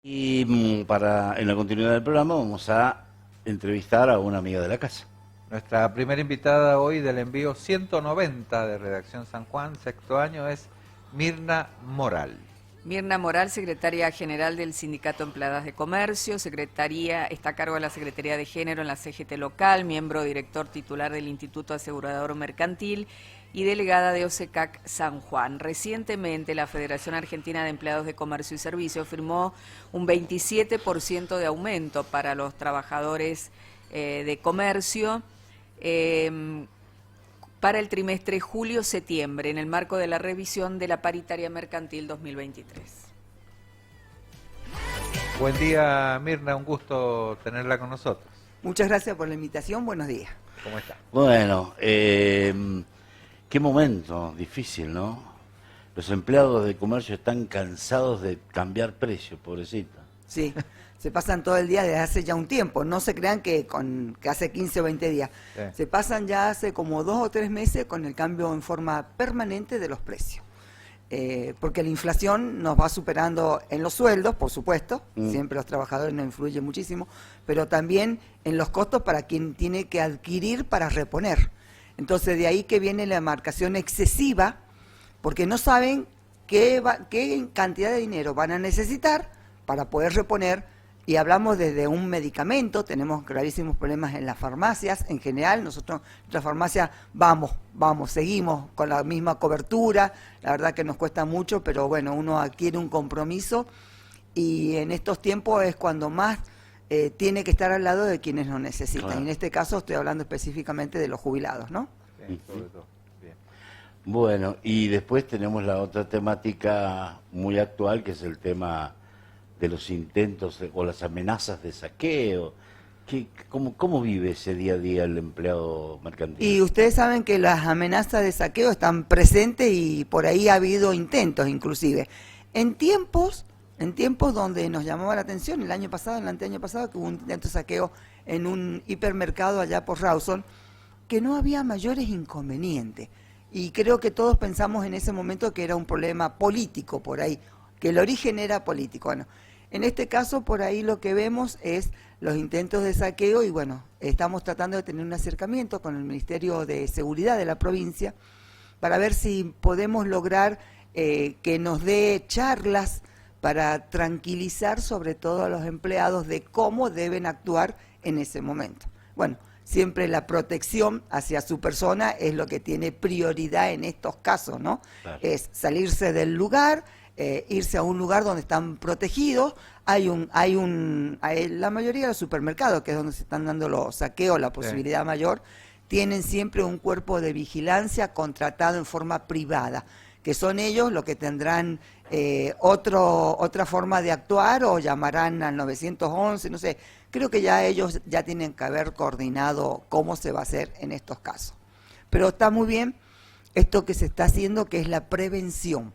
Y en la continuidad del programa vamos a entrevistar a una amiga de la casa. Nuestra primera invitada hoy del envío 190 de Redacción San Juan, sexto año, es Mirna Moral. Mirna Moral, secretaria general del Sindicato Empleadas de Comercio, está a cargo de la Secretaría de Género en la CGT local, miembro director titular del Instituto Asegurador Mercantil y delegada de OSECAC San Juan. Recientemente la Federación Argentina de Empleados de Comercio y Servicios firmó un 27% de aumento para los trabajadores de comercio para el trimestre julio-septiembre, en el marco de la revisión de la paritaria mercantil 2023. Buen día, Mirna, un gusto tenerla con nosotros. Muchas gracias por la invitación, buenos días. ¿Cómo está? Bueno, qué momento difícil, ¿no? Los empleados de comercio están cansados de cambiar precios, pobrecita. Sí, se pasan todo el día desde hace ya un tiempo, no se crean que hace 15 o 20 días. Sí. Se pasan ya hace como 2 o 3 meses con el cambio en forma permanente de los precios. Porque la inflación nos va superando en los sueldos, por supuesto, siempre los trabajadores nos influyen muchísimo, pero también en los costos para quien tiene que adquirir para reponer. Entonces de ahí que viene la marcación excesiva, porque no saben qué cantidad de dinero van a necesitar para poder reponer, y hablamos desde un medicamento, tenemos gravísimos problemas en las farmacias, en general, nosotros, nuestra farmacia, seguimos con la misma cobertura, la verdad que nos cuesta mucho, pero bueno, uno adquiere un compromiso, y en estos tiempos es cuando más tiene que estar al lado de quienes lo necesitan. Claro. En este caso estoy hablando específicamente de los jubilados, ¿no? Sí, sobre todo. Bien. Bueno, y después tenemos la otra temática muy actual, que es el tema de los intentos o las amenazas de saqueo. ¿Cómo vive ese día a día el empleado mercantil? Y ustedes saben que las amenazas de saqueo están presentes y por ahí ha habido intentos inclusive. En tiempos donde nos llamaba la atención, el año pasado, el anteaño pasado, que hubo un intento de saqueo en un hipermercado allá por Rawson, que no había mayores inconvenientes. Y creo que todos pensamos en ese momento que era un problema político por ahí, que el origen era político. Bueno, en este caso por ahí lo que vemos es los intentos de saqueo y bueno, estamos tratando de tener un acercamiento con el Ministerio de Seguridad de la provincia para ver si podemos lograr que nos dé charlas para tranquilizar sobre todo a los empleados de cómo deben actuar en ese momento. Bueno, siempre la protección hacia su persona es lo que tiene prioridad en estos casos, ¿no? Claro. Es salirse del lugar, irse a un lugar donde están protegidos. La mayoría de los supermercados, que es donde se están dando los saqueos, la posibilidad mayor, tienen siempre un cuerpo de vigilancia contratado en forma privada, que son ellos los que tendrán otra forma de actuar o llamarán al 911, no sé. Creo que ya ellos ya tienen que haber coordinado cómo se va a hacer en estos casos. Pero está muy bien esto que se está haciendo, que es la prevención.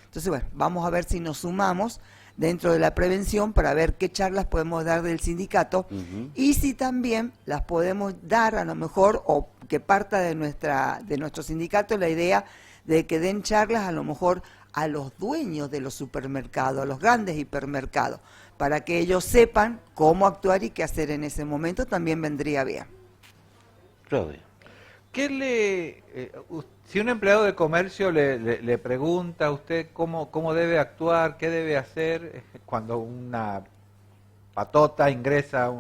Entonces, bueno, vamos a ver si nos sumamos dentro de la prevención para ver qué charlas podemos dar del sindicato y si también las podemos dar a lo mejor, o que parta de nuestro sindicato la idea de que den charlas a lo mejor a los dueños de los supermercados, a los grandes hipermercados, para que ellos sepan cómo actuar y qué hacer en ese momento, también vendría bien. Claudia. Si un empleado de comercio le pregunta a usted cómo debe actuar, qué debe hacer cuando una patota ingresa,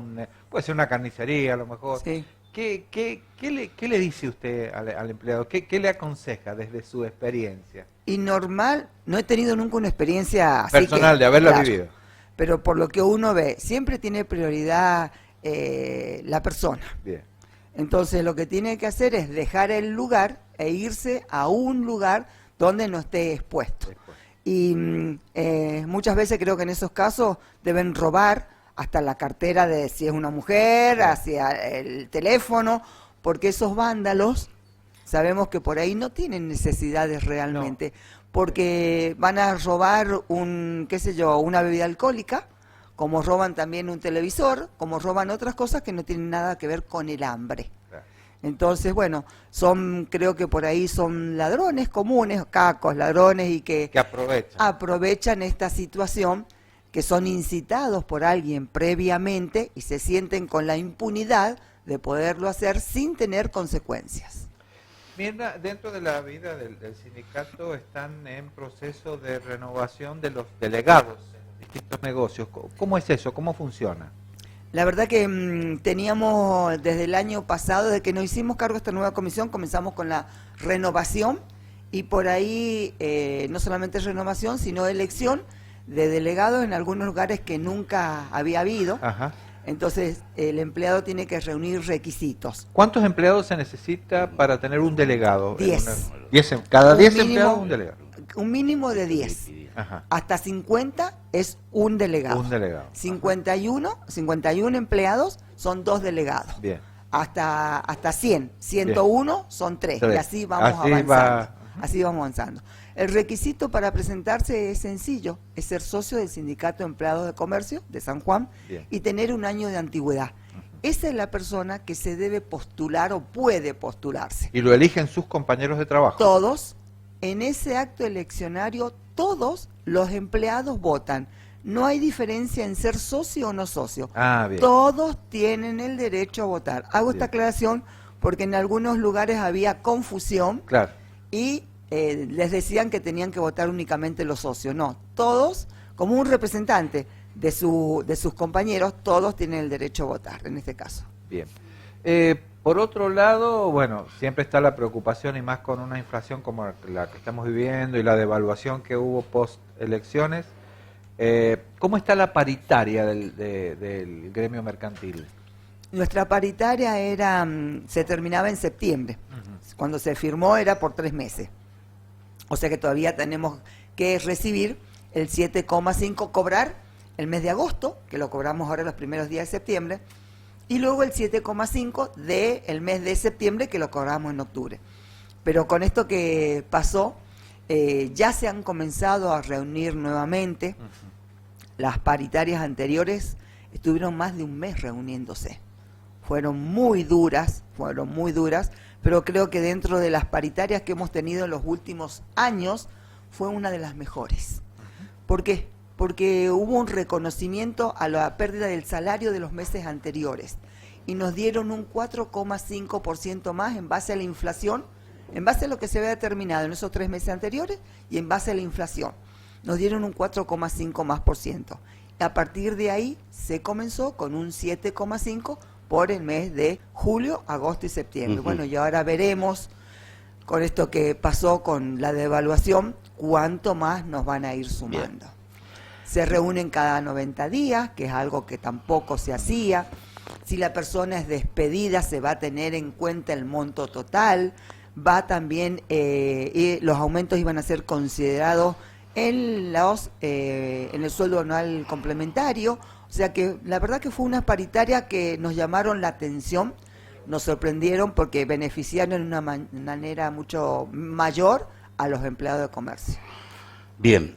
puede ser una carnicería a lo mejor, sí. ¿Qué le dice usted al empleado? ¿Qué le aconseja desde su experiencia? Y normal, no he tenido nunca una experiencia así personal, de haberla vivido. Pero por lo que uno ve, siempre tiene prioridad la persona. Bien. Entonces lo que tiene que hacer es dejar el lugar e irse a un lugar donde no esté expuesto. Y muchas veces creo que en esos casos deben robar hasta la cartera de si es una mujer, hacia el teléfono, porque esos vándalos sabemos que por ahí no tienen necesidades realmente, porque van a robar una bebida alcohólica, como roban también un televisor, como roban otras cosas que no tienen nada que ver con el hambre. Entonces, bueno, creo que por ahí son ladrones comunes, cacos, ladrones, y que aprovechan esta situación que son incitados por alguien previamente y se sienten con la impunidad de poderlo hacer sin tener consecuencias. Mirna, dentro de la vida del sindicato están en proceso de renovación de los delegados en los distintos negocios. ¿Cómo es eso? ¿Cómo funciona? La verdad que teníamos desde el año pasado, desde que nos hicimos cargo de esta nueva comisión, comenzamos con la renovación y por ahí no solamente renovación, sino elección de delegados en algunos lugares que nunca había habido. Ajá. Entonces el empleado tiene que reunir requisitos. ¿Cuántos empleados se necesita para tener un delegado? 10. Cada Un 10 mínimo- empleados un delegado. Un mínimo de 10. Ajá. Hasta 50 es un delegado. Un delegado. 51 empleados son 2 delegados. Bien. Hasta 100, 101 son 3. Y así vamos Así avanzando. va. Así vamos avanzando. El requisito para presentarse es sencillo, es ser socio del Sindicato de Empleados de Comercio de San Juan Bien. y tener un año de antigüedad. Esa es la persona que se debe postular o puede postularse. Y lo eligen sus compañeros de trabajo. Todos, en ese acto eleccionario, todos los empleados votan. No hay diferencia en ser socio o no socio. Ah, bien. Todos tienen el derecho a votar. Hago Bien. esta aclaración porque en algunos lugares había confusión Claro. y les decían que tenían que votar únicamente los socios. No, todos, como un representante de sus compañeros, todos tienen el derecho a votar en este caso. Bien. Por otro lado, bueno, siempre está la preocupación y más con una inflación como la que estamos viviendo y la devaluación que hubo post elecciones. ¿Cómo está la paritaria del gremio mercantil? Nuestra paritaria se terminaba en septiembre. Cuando se firmó era por 3 meses. O sea que todavía tenemos que recibir el 7,5, cobrar el mes de agosto, que lo cobramos ahora los primeros días de septiembre, y luego el 7,5 del mes de septiembre, que lo cobramos en octubre. Pero con esto que pasó, ya se han comenzado a reunir nuevamente. Las paritarias anteriores estuvieron más de un mes reuniéndose. Fueron muy duras, pero creo que dentro de las paritarias que hemos tenido en los últimos años, fue una de las mejores. ¿Por qué? Porque hubo un reconocimiento a la pérdida del salario de los meses anteriores y nos dieron un 4,5% más en base a la inflación, en base a lo que se había determinado en esos 3 meses anteriores y en base a la inflación. Nos dieron un 4,5 más por ciento. A partir de ahí se comenzó con un 7,5 por el mes de julio, agosto y septiembre. Bueno, y ahora veremos con esto que pasó con la devaluación, cuánto más nos van a ir sumando. Se reúnen cada 90 días, que es algo que tampoco se hacía. Si la persona es despedida, se va a tener en cuenta el monto total. Va también, y los aumentos iban a ser considerados en el sueldo anual complementario. O sea que la verdad que fue una paritaria que nos llamaron la atención, nos sorprendieron porque beneficiaron de una manera mucho mayor a los empleados de comercio. Bien,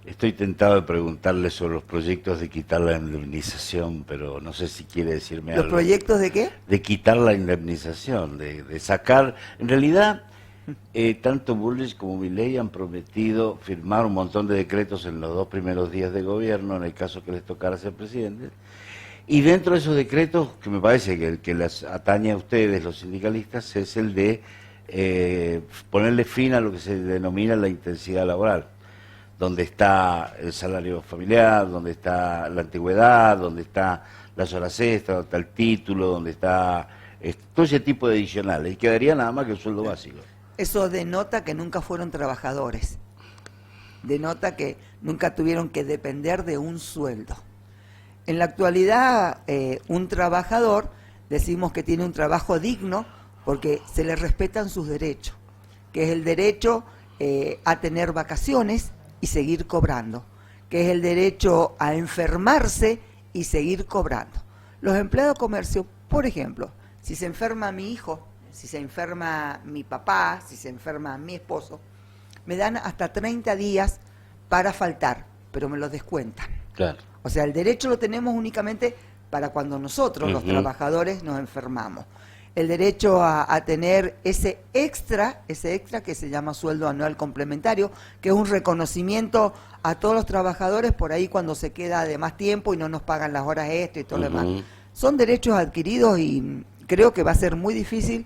estoy tentado de preguntarle sobre los proyectos de quitar la indemnización, pero no sé si quiere decirme algo. ¿Los proyectos de qué? De quitar la indemnización, de sacar... En realidad, tanto Bullrich como Milei han prometido firmar un montón de decretos en los 2 primeros días de gobierno, en el caso que les tocara ser presidentes. Y dentro de esos decretos, que me parece que el que les atañe a ustedes, los sindicalistas, es el de ponerle fin a lo que se denomina la intensidad laboral, donde está el salario familiar, donde está la antigüedad, donde está las horas extras, donde está el título, donde está todo ese tipo de adicionales. Y quedaría nada más que el sueldo básico. Eso denota que nunca fueron trabajadores, denota que nunca tuvieron que depender de un sueldo. En la actualidad, un trabajador, decimos que tiene un trabajo digno porque se le respetan sus derechos, que es el derecho a tener vacaciones y seguir cobrando, que es el derecho a enfermarse y seguir cobrando. Los empleados de comercio, por ejemplo, si se enferma mi hijo, si se enferma mi papá, si se enferma mi esposo, me dan hasta 30 días para faltar, pero me los descuentan. Claro. O sea, el derecho lo tenemos únicamente para cuando nosotros, los trabajadores, nos enfermamos. el derecho a tener ese extra que se llama sueldo anual complementario, que es un reconocimiento a todos los trabajadores por ahí cuando se queda de más tiempo y no nos pagan las horas extra y todo lo demás. Son derechos adquiridos y creo que va a ser muy difícil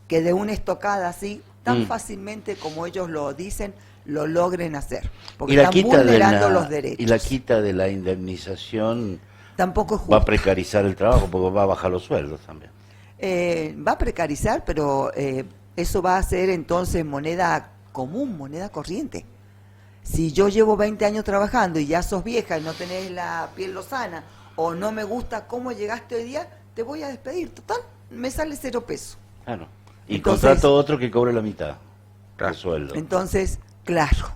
que de una estocada así, tan fácilmente como ellos lo dicen, lo logren hacer. Porque Y la están quita vulnerando los derechos. Y la quita de la indemnización Tampoco es justo. va a precarizar el trabajo porque va a bajar los sueldos también. Va a precarizar, pero eso va a ser entonces moneda común, moneda corriente. Si yo llevo 20 años trabajando y ya sos vieja y no tenés la piel lozana o no me gusta cómo llegaste hoy día, te voy a despedir. Total, me sale 0 pesos. Claro. Y Entonces, contrato otro que cobre la mitad del sueldo. Entonces, claro.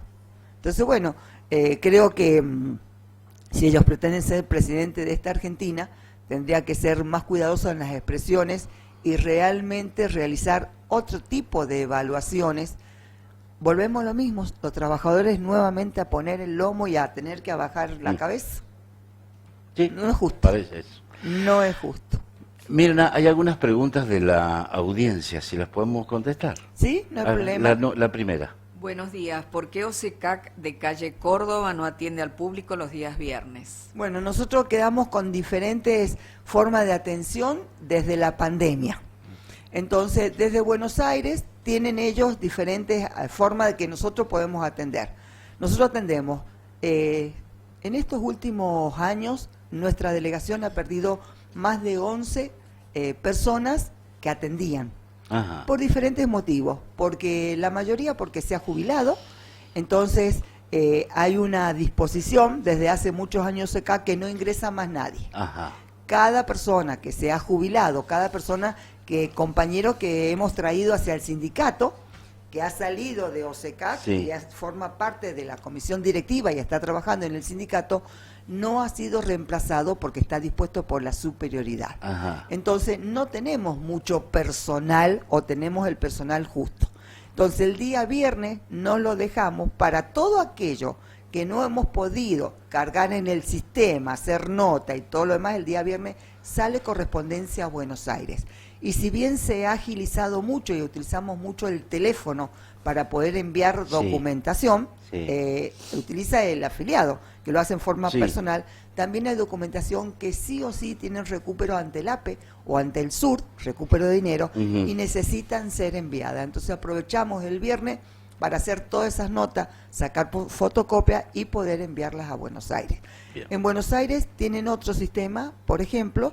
Entonces, bueno, creo que si ellos pretenden ser presidente de esta Argentina, tendría que ser más cuidadosos en las expresiones y realmente realizar otro tipo de evaluaciones. Volvemos a lo mismo, los trabajadores nuevamente a poner el lomo y a tener que bajar la cabeza. Sí, no es justo. Parece eso. No es justo. Mirna, hay algunas preguntas de la audiencia, si las podemos contestar. ¿Sí? No hay problema. La primera. Buenos días. ¿Por qué OSECAC de calle Córdoba no atiende al público los días viernes? Bueno, nosotros quedamos con diferentes formas de atención desde la pandemia. Entonces, desde Buenos Aires tienen ellos diferentes formas de que nosotros podemos atender. Nosotros atendemos. En estos últimos años, nuestra delegación ha perdido más de 11 personas que atendían. Ajá. Por diferentes motivos, porque la mayoría porque se ha jubilado, entonces hay una disposición desde hace muchos años acá que no ingresa más nadie. Ajá. Cada persona que se ha jubilado, cada persona compañero que hemos traído hacia el sindicato, que ha salido de OSECAC, sí, que ya forma parte de la comisión directiva y está trabajando en el sindicato, no ha sido reemplazado porque está dispuesto por la superioridad. Ajá. Entonces no tenemos mucho personal o tenemos el personal justo. Entonces el día viernes no lo dejamos para todo aquello que no hemos podido cargar en el sistema, hacer nota y todo lo demás. El día viernes sale correspondencia a Buenos Aires. Y si bien se ha agilizado mucho y utilizamos mucho el teléfono para poder enviar documentación, utiliza el afiliado, que lo hace en forma personal, también hay documentación que sí o sí tienen recupero ante el APE o ante el SUR, recupero de dinero, y necesitan ser enviadas. Entonces aprovechamos el viernes para hacer todas esas notas, sacar fotocopia y poder enviarlas a Buenos Aires. Bien. En Buenos Aires tienen otro sistema, por ejemplo,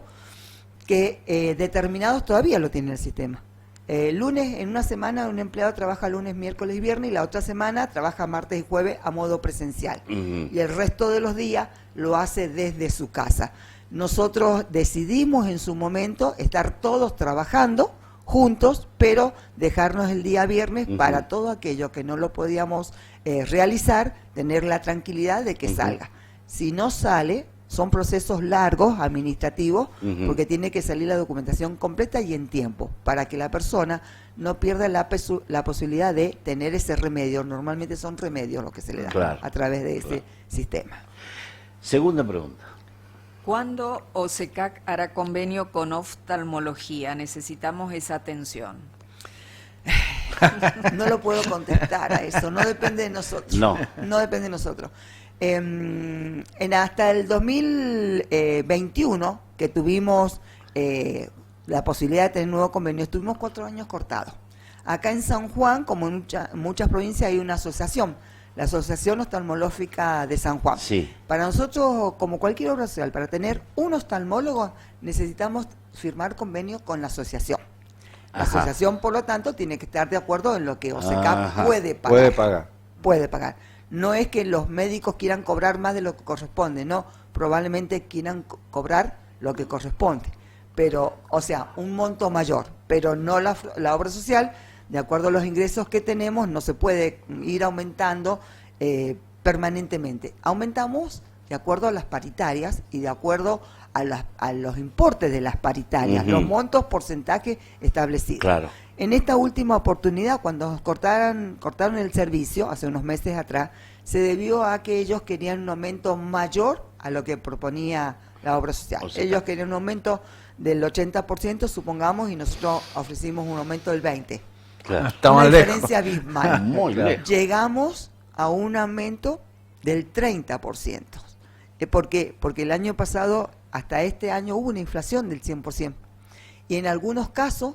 que determinados todavía lo tienen el sistema. Lunes, en una semana, un empleado trabaja lunes, miércoles y viernes, y la otra semana trabaja martes y jueves a modo presencial. Y el resto de los días lo hace desde su casa. Nosotros decidimos en su momento estar todos trabajando juntos, pero dejarnos el día viernes para todo aquello que no lo podíamos realizar, tener la tranquilidad de que salga. Si no sale, son procesos largos, administrativos, porque tiene que salir la documentación completa y en tiempo, para que la persona no pierda la posibilidad de tener ese remedio. Normalmente son remedios los que se le dan a través de ese sistema. Segunda pregunta. ¿Cuándo OSECAC hará convenio con oftalmología? Necesitamos esa atención. No lo puedo contestar a eso, no depende de nosotros. No depende de nosotros. Hasta el 2021, que tuvimos la posibilidad de tener nuevo convenio, estuvimos 4 años cortados. Acá en San Juan, como en muchas provincias, hay una asociación, la Asociación Oftalmológica de San Juan. Sí. Para nosotros, como cualquier obra social, para tener un oftalmólogo necesitamos firmar convenio con la asociación. La asociación, por lo tanto, tiene que estar de acuerdo en lo que OSECAP puede pagar. Puede pagar. No es que los médicos quieran cobrar más de lo que corresponde, no, probablemente quieran cobrar lo que corresponde, pero, o sea, un monto mayor, pero no la obra social, de acuerdo a los ingresos que tenemos, no se puede ir aumentando permanentemente. Aumentamos de acuerdo a las paritarias y de acuerdo a los importes de las paritarias, los montos, porcentajes establecidos. Claro. En esta última oportunidad, cuando nos cortaron el servicio, hace unos meses atrás, se debió a que ellos querían un aumento mayor a lo que proponía la obra social. O sea, Ellos querían un aumento del 80%, supongamos, y nosotros ofrecimos un aumento del 20%. Claro. Estamos Una lejos. diferencia abismal. Muy lejos. Llegamos a un aumento del 30%. ¿Por qué? Porque el año pasado, hasta este año, hubo una inflación del 100%. Y en algunos casos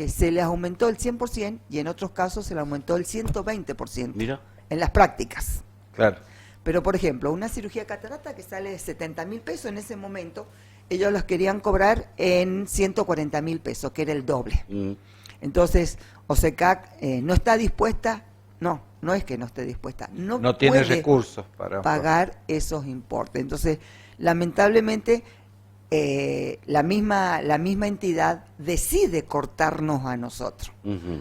se les aumentó el 100% y en otros casos se le aumentó el 120%. Mira. En las prácticas. Claro. Pero, por ejemplo, una cirugía catarata que sale de 70.000 pesos en ese momento, ellos los querían cobrar en 140.000 pesos, que era el doble. Entonces, OSECAC no está dispuesta, no es que no esté dispuesta, No tiene puede recursos para pagar esos importes. Entonces, lamentablemente, la misma entidad decide cortarnos a nosotros.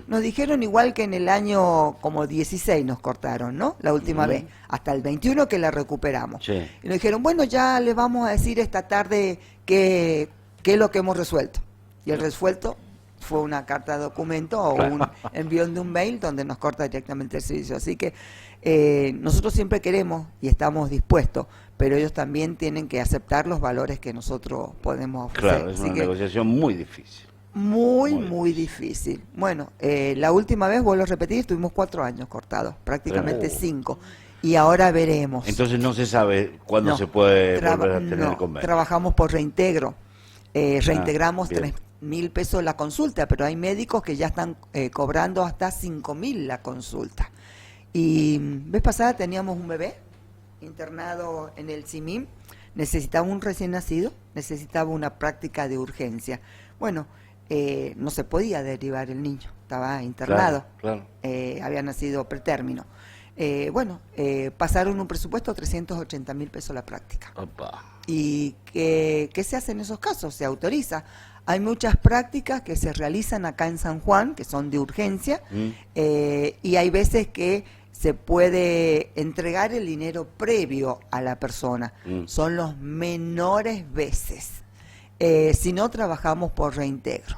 Nos dijeron igual que en el año como 16 nos cortaron, ¿no? La última vez, hasta el 21 que la recuperamos. Sí. Y nos dijeron, bueno, ya les vamos a decir esta tarde qué es lo que hemos resuelto. Y el resuelto fue una carta de documento o Claro. un envión de un mail donde nos corta directamente el servicio. Así que nosotros siempre queremos y estamos dispuestos, pero ellos también tienen que aceptar los valores que nosotros podemos ofrecer. Claro, es Así una que negociación muy difícil. muy difícil. Bueno, la última vez, vuelvo a repetir, estuvimos 4 años cortados, prácticamente 5. Y ahora veremos. Entonces no se sabe cuándo No, se puede traba- volver a tener no, el convenio. Trabajamos por reintegro. Reintegramos bien. 3.000 pesos la consulta, pero hay médicos que ya están cobrando hasta 5.000 la consulta. Y vez pasada teníamos un bebé internado en el CIMIM, necesitaba un recién nacido, necesitaba una práctica de urgencia. Bueno, no se podía derivar el niño, estaba internado, Claro. había nacido pretérmino. Pasaron un presupuesto de 380.000 pesos la práctica. Opa. ¿Y qué se hace en esos casos? Se autoriza. Hay muchas prácticas que se realizan acá en San Juan, que son de urgencia, y hay veces que se puede entregar el dinero previo a la persona. Son los menores veces. Si no, trabajamos por reintegro.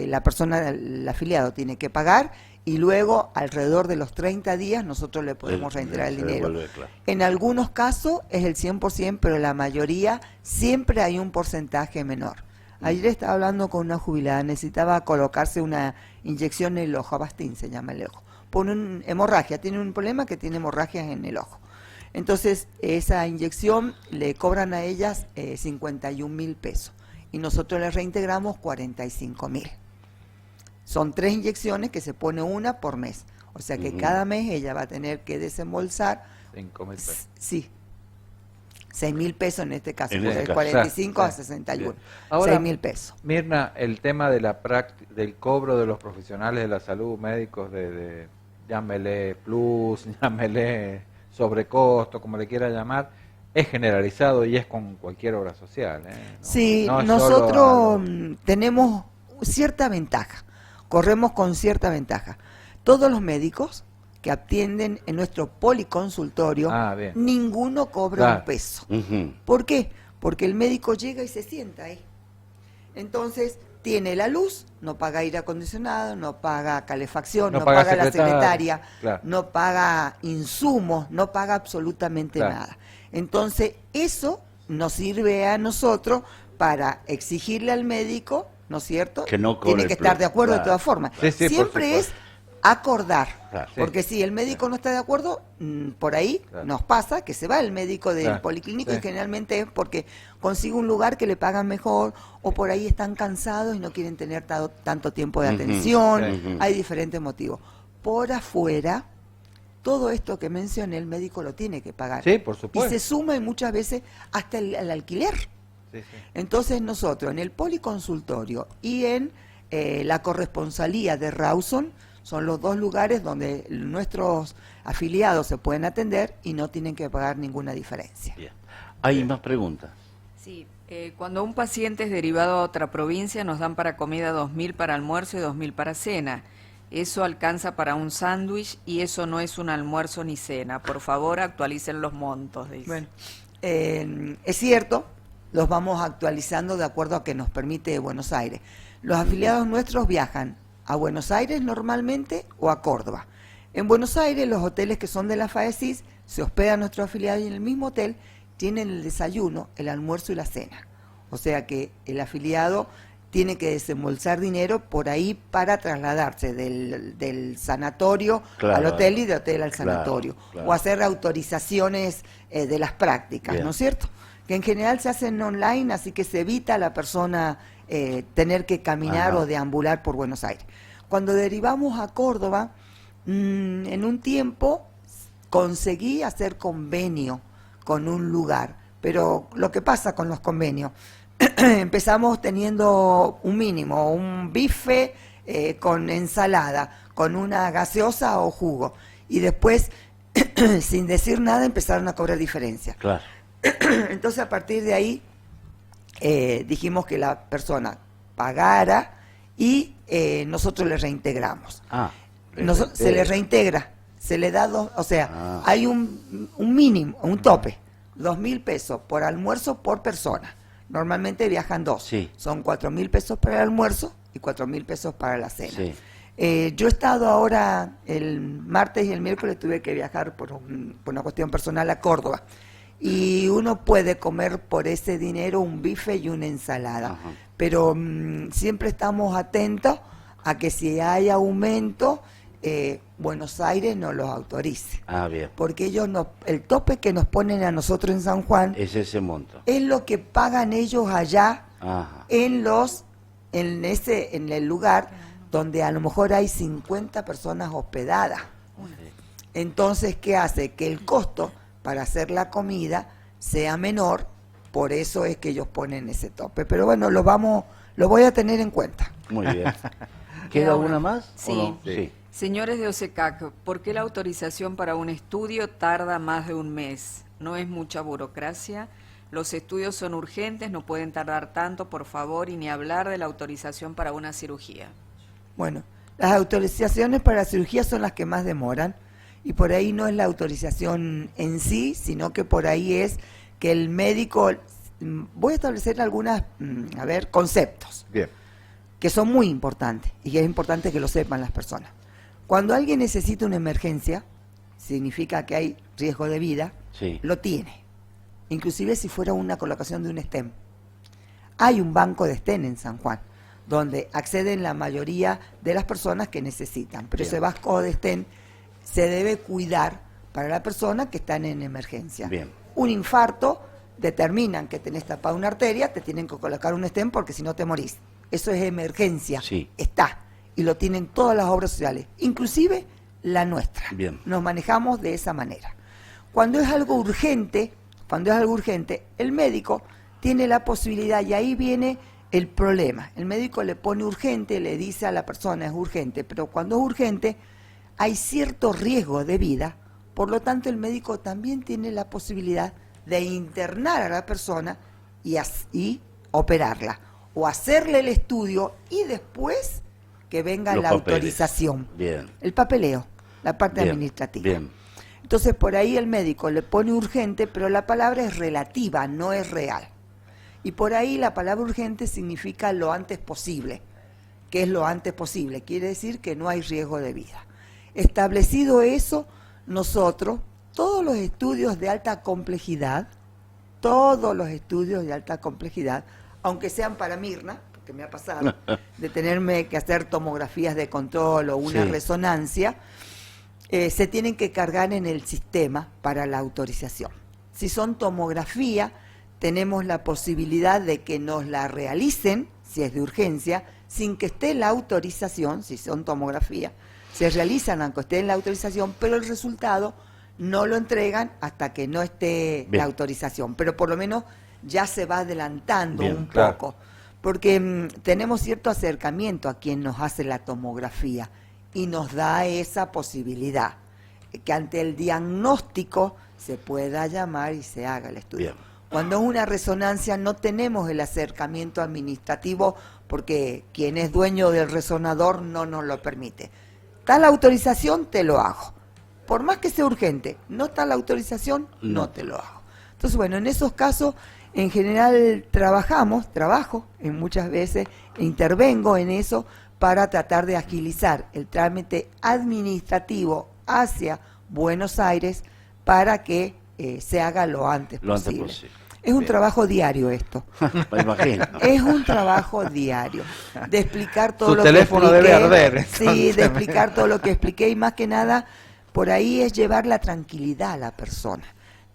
La persona, el afiliado, tiene que pagar y luego, alrededor de los 30 días, nosotros le podemos reintegrar el Se dinero. devuelve, claro. En algunos casos es el 100%, pero en la mayoría siempre hay un porcentaje menor. Ayer estaba hablando con una jubilada, necesitaba colocarse una inyección en el ojo, Avastin se llama el ojo, por una hemorragia, tiene un problema que tiene hemorragias en el ojo. Entonces, esa inyección le cobran a ellas 51.000 pesos y nosotros les reintegramos 45.000. Son 3 inyecciones que se pone una por mes. O sea que cada mes ella va a tener que desembolsar, 5.000 pesos. sí, 6.000 pesos en este caso, En porque este es caso. 45 a Sí, 61. bien. Ahora, 6.000 pesos. Mirna, el tema de del cobro de los profesionales de la salud, médicos de llámele plus, llámele sobrecosto, como le quiera llamar, es generalizado y es con cualquier obra social. No, Sí, no es nosotros solo tenemos cierta ventaja, corremos con cierta ventaja. Todos los médicos que atienden en nuestro policonsultorio, bien. ninguno cobra Claro. un peso. Ujú. ¿Por qué? Porque el médico llega y se sienta ahí. Entonces, tiene la luz, no paga aire acondicionado, no paga calefacción, No no, paga paga la secretaria, secretaria, claro. no paga insumos, no paga absolutamente Claro. nada. Entonces, eso nos sirve a nosotros para exigirle al médico, ¿no es cierto? Que no cobre Tiene el que estar plus. de acuerdo de Claro. todas formas. Sí, sí, por Siempre es supuesto. acordar. Claro. Sí. Porque si el médico no está de acuerdo, por ahí Claro. nos pasa que se va el médico del Claro. policlínico Sí. y generalmente es porque consigue un lugar que le pagan mejor o por ahí están cansados y no quieren tener tanto tiempo de Ujú. atención. Sí. Hay diferentes motivos. Por afuera, todo esto que mencioné, el médico lo tiene que pagar. Sí, por Y supuesto. se suma y muchas veces hasta el alquiler. Sí, sí. Entonces nosotros en el policonsultorio y en la corresponsalía de Rawson son los 2 lugares donde nuestros afiliados se pueden atender y no tienen que pagar ninguna diferencia. Bien. ¿Hay más preguntas? Sí, cuando un paciente es derivado a otra provincia nos dan para comida 2.000 para almuerzo y 2.000 para cena. Eso alcanza para un sándwich y eso no es un almuerzo ni cena. Por favor, actualicen los montos, dice. Bueno, es cierto, los vamos actualizando de acuerdo a que nos permite Buenos Aires. Los afiliados nuestros viajan a Buenos Aires normalmente o a Córdoba. En Buenos Aires, los hoteles que son de la FAESIS, se hospedan nuestros afiliados y en el mismo hotel tienen el desayuno, el almuerzo y la cena. O sea que el afiliado tiene que desembolsar dinero por ahí para trasladarse del sanatorio al hotel y de hotel al sanatorio. Claro. O hacer autorizaciones de las prácticas, Bien. ¿no es cierto? Que en general se hacen online, así que se evita a la persona tener que caminar Ajá. o deambular por Buenos Aires. Cuando derivamos a Córdoba, en un tiempo conseguí hacer convenio con un lugar, pero lo que pasa con los convenios, empezamos teniendo un mínimo, un bife con ensalada, con una gaseosa o jugo, y después, sin decir nada, empezaron a cobrar diferencia. Claro. Entonces, a partir de ahí, dijimos que la persona pagara y nosotros le reintegramos. Se le reintegra, se le da o sea, hay un mínimo, un tope, 2.000 pesos por almuerzo por persona. Normalmente viajan dos, Sí. son 4.000 pesos para el almuerzo y 4.000 pesos para la cena. Sí. Yo he estado ahora, el martes y el miércoles tuve que viajar por una cuestión personal a Córdoba. Y uno puede comer por ese dinero un bife y una ensalada. Ajá. Pero siempre estamos atentos a que si hay aumento, Buenos Aires nos los autorice. Bien. Porque ellos el tope que nos ponen a nosotros en San Juan Es ese monto. es lo que pagan ellos allá Ajá. en el lugar donde a lo mejor hay 50 personas hospedadas. Entonces, ¿qué hace? Que el costo para hacer la comida sea menor, por eso es que ellos ponen ese tope. Pero bueno, lo voy a tener en cuenta. Muy bien. ¿Queda una más? ¿o Sí. no? Sí. Señores de OSECAC, ¿por qué la autorización para un estudio tarda más de un mes? ¿No es mucha burocracia? Los estudios son urgentes, no pueden tardar tanto, por favor, y ni hablar de la autorización para una cirugía. Bueno, las autorizaciones para la cirugía son las que más demoran y por ahí no es la autorización en sí, sino que por ahí es que el médico... Voy a establecer algunos conceptos. Bien. Que son muy importantes y que es importante que lo sepan las personas. Cuando alguien necesita una emergencia, significa que hay riesgo de vida, Sí. lo tiene. Inclusive si fuera una colocación de un stem. Hay un banco de stem en San Juan, donde acceden la mayoría de las personas que necesitan. Pero Bien. ese banco de stem se debe cuidar para la persona que está en emergencia. Bien. Un infarto, determinan que tenés tapada una arteria, te tienen que colocar un stem porque si no te morís. Eso es emergencia. Sí. Está. Y lo tienen todas las obras sociales, inclusive la nuestra. Bien. Nos manejamos de esa manera. Cuando es algo urgente, el médico tiene la posibilidad, y ahí viene el problema. El médico le pone urgente, le dice a la persona es urgente, pero cuando es urgente hay cierto riesgo de vida, por lo tanto el médico también tiene la posibilidad de internar a la persona y operarla, o hacerle el estudio y después que venga Los la papeles. autorización. Bien. El papeleo, la parte Bien. administrativa. Bien. Entonces por ahí el médico le pone urgente, pero la palabra es relativa, no es real. Y por ahí la palabra urgente significa lo antes posible. ¿Qué es lo antes posible? Quiere decir que no hay riesgo de vida. Establecido eso, nosotros, todos los estudios de alta complejidad, aunque sean para Mirna, porque me ha pasado, de tenerme que hacer tomografías de control o una Sí. resonancia, se tienen que cargar en el sistema para la autorización. Si son tomografía, tenemos la posibilidad de que nos la realicen, si es de urgencia, sin que esté la autorización, si son tomografía, se realizan aunque esté en la autorización, pero el resultado no lo entregan hasta que no esté Bien. la autorización, pero por lo menos ya se va adelantando Bien, un claro. poco, porque tenemos cierto acercamiento a quien nos hace la tomografía y nos da esa posibilidad, que ante el diagnóstico se pueda llamar y se haga el estudio. Bien. Cuando es una resonancia no tenemos el acercamiento administrativo porque quien es dueño del resonador no nos lo permite. ¿Está la autorización? Te lo hago. Por más que sea urgente, no está la autorización, no te lo hago. Entonces, bueno, en esos casos En general trabajo en muchas veces, intervengo en eso para tratar de agilizar el trámite administrativo hacia Buenos Aires para que se haga lo antes posible. Es un trabajo diario esto. Me imagino. Es un trabajo diario de explicar todo Su lo que teléfono expliqué. debe arder, Sí, entonces. de explicar todo lo que expliqué y más que nada por ahí es llevar la tranquilidad a la persona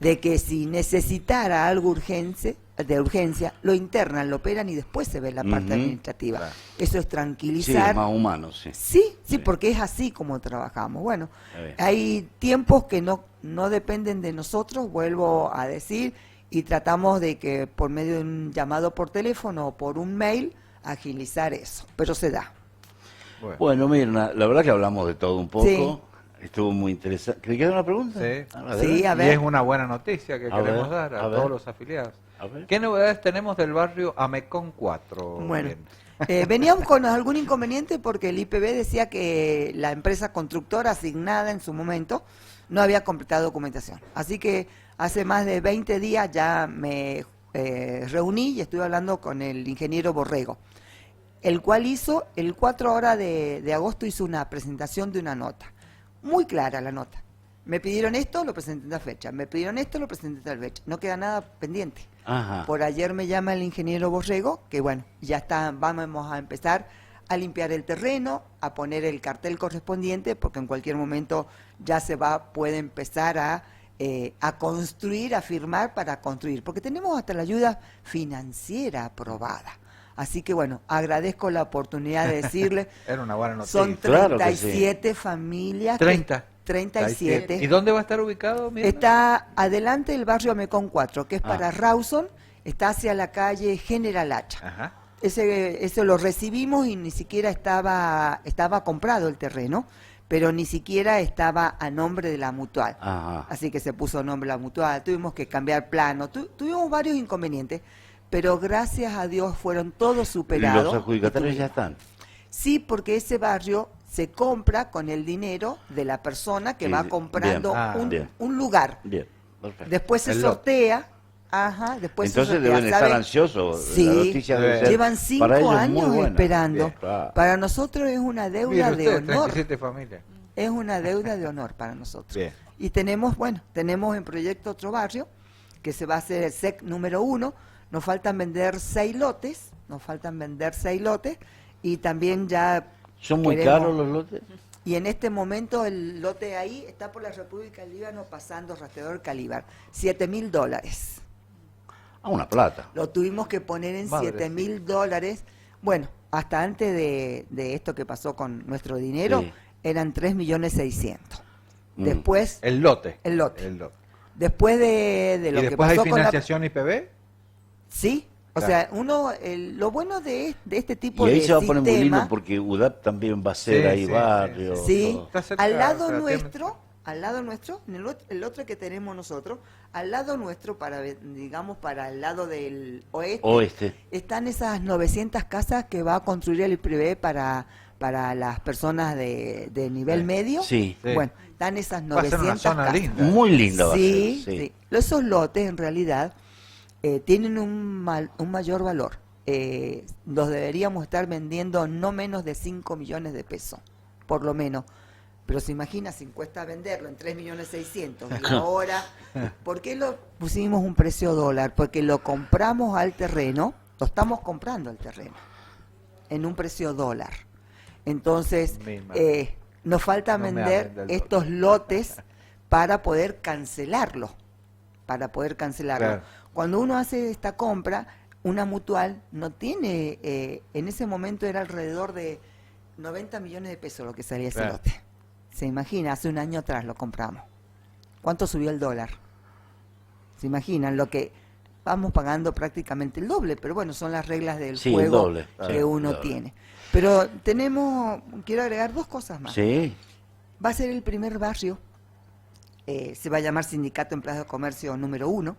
de que si necesitara algo de urgencia, lo internan, lo operan y después se ve la parte administrativa. Claro. Eso es Sí, tranquilizar. es más humano, sí. Sí, porque es así como trabajamos. Bueno, hay tiempos que no dependen de nosotros, vuelvo a decir, y tratamos de que por medio de un llamado por teléfono o por un mail, agilizar eso, pero se da. Bueno, Mirna, la verdad que hablamos de todo un poco. Sí. Estuvo muy interesante. ¿Querés que haga una pregunta? Sí. Sí, a Y ver. es una buena noticia que A queremos ver, dar a a ver. todos los afiliados. A ver. ¿Qué novedades tenemos del barrio Amecón 4? Bueno, Bien. veníamos con algún inconveniente porque el IPB decía que la empresa constructora asignada en su momento no había completado documentación. Así que hace más de 20 días ya me reuní y estuve hablando con el ingeniero Borrego, el cual hizo, el 4 horas de agosto hizo una presentación de una nota. Muy clara la nota. Me pidieron esto, lo presenté en tal fecha. Me pidieron esto, lo presenté en tal fecha. No queda nada pendiente. Ajá. Por ayer me llama el ingeniero Borrego, que bueno, ya está, vamos a empezar a limpiar el terreno, a poner el cartel correspondiente, porque en cualquier momento ya puede empezar a construir, a firmar para construir, porque tenemos hasta la ayuda financiera aprobada. Así que bueno, agradezco la oportunidad de decirle, Era una buena noticia. son Claro que 37 familias. 30. 37. ¿Y dónde va a estar ubicado, Mirna? Está adelante del barrio Amecón 4, que es para Rawson, está hacia la calle General Hacha. Ajá. Ese lo recibimos y ni siquiera estaba comprado el terreno, pero ni siquiera estaba a nombre de la mutual. Ajá. Así que se puso nombre de la mutual, tuvimos que cambiar plano, tuvimos varios inconvenientes, pero gracias a Dios fueron todos ¿Y superados. los adjudicatarios ya están? Sí, porque ese barrio se compra con el dinero de la persona que Sí, va bien. comprando Bien. un lugar. Bien, perfecto. Después se El lote. sortea. Después se Entonces sortea, deben estar ¿saben? ansiosos. Sí, La noticia debe ser llevan para 5 ellos muy años buena. esperando. Bien, claro. Para nosotros es una deuda Mire de usted, honor. 37 familias. Es una deuda de honor para nosotros. Bien. Y tenemos en proyecto otro barrio, que se va a hacer el SEC número 1. Nos faltan vender 6 lotes, y también ya ¿Son muy queremos- caros los lotes? Y en este momento el lote ahí está por la República del Líbano pasando rastreador Calíbar, $7.000. Una plata. Lo tuvimos que poner en Madre $7.000. Bueno, hasta antes de esto que pasó con nuestro dinero, Sí. eran 3.600.000. Mm. Después, El lote. el lote. El lote. Después de ¿Y lo que después hay pasó con la... financiación IPB? Sí, o Claro. sea, lo bueno de este tipo Y ahí de se va a poner muy lindo sistema... porque UDAP también va a ser Sí, ahí sí, barrio. Sí, todo. Está cerca, al lado relativamente. nuestro, en el otro que tenemos nosotros, al lado nuestro, para el lado del oeste, están esas 900 casas que va a construir el IPB para las personas de nivel medio. Sí. Sí. Bueno, están esas Va a ser 900 una zona casas. linda. Muy linda va a Sí, ser. sí. Esos lotes en realidad tienen un mayor valor. Los deberíamos estar vendiendo no menos de 5 millones de pesos, por lo menos. Pero se imagina, si cuesta venderlo en 3.600.000 y ahora, ¿por qué lo pusimos un precio dólar? Porque lo compramos al terreno, lo estamos comprando al terreno, en un precio dólar. Entonces, Misma. nos falta No me vender hablen del estos dólar. lotes para poder cancelarlo. Claro. Cuando uno hace esta compra, una mutual no tiene, en ese momento era alrededor de 90 millones de pesos lo que salía ese Claro. lote. Se imagina, hace un año atrás lo compramos. ¿Cuánto subió el dólar? Se imaginan lo que vamos pagando prácticamente el doble, pero bueno, son las reglas del Sí, el juego doble, que sí, uno el doble. tiene. Pero quiero agregar 2 cosas más. Sí. Va a ser el primer barrio, se va a llamar Sindicato de Empleados de Comercio número 1,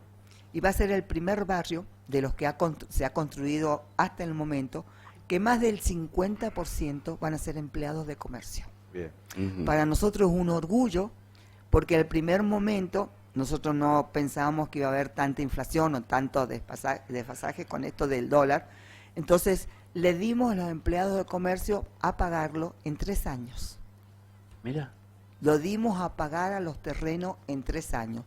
y va a ser el primer barrio de los que se ha construido hasta el momento, que más del 50% van a ser empleados de comercio. Bien. Ujú. Para nosotros es un orgullo, porque al primer momento Nosotros no pensábamos que iba a haber tanta inflación o tanto desfasaje con esto del dólar. Entonces, le dimos a los empleados de comercio a pagarlo en 3 años. Mira. Lo dimos a pagar a los terrenos en 3 años.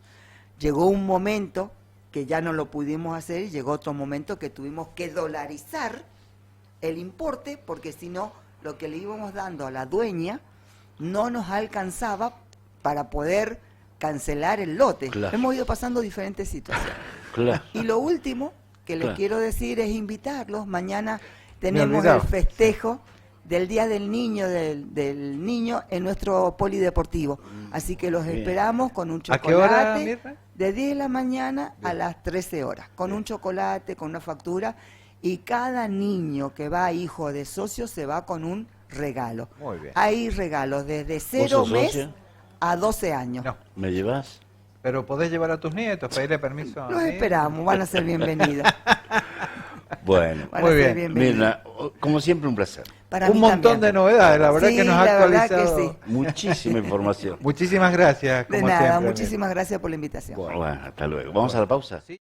Llegó un momento que ya no lo pudimos hacer y llegó otro momento que tuvimos que dolarizar el importe, porque si no, lo que le íbamos dando a la dueña no nos alcanzaba para poder cancelar el lote. Claro. Hemos ido pasando diferentes situaciones. Claro. Y lo último que les Claro. quiero decir es invitarlos. Mañana Me tenemos olvidaba. el festejo del Día del Niño, del niño en nuestro polideportivo. Así que los Bien. esperamos con un ¿A qué hora, chocolate Mirna? de 10 de la mañana a las 13 horas, con un chocolate, con una factura, y cada niño que va hijo de socio se va con un regalo. Muy bien. Hay regalos desde ¿Vos 0 sos mes socia? a 12 años. No, ¿Me llevas? pero podés llevar a tus nietos, pedirle permiso a Los mí. esperamos, van a ser bienvenidos. Bueno. Van Muy a ser bien. bienvenidos. Mirna, como siempre un placer. Para Un mí montón también. de novedades, la verdad Sí, que nos ha la verdad que actualizado. sí. Muchísima información. Muchísimas gracias, De como nada, siempre. muchísimas gracias por la invitación. Bueno, hasta luego. Vamos a la pausa. Sí.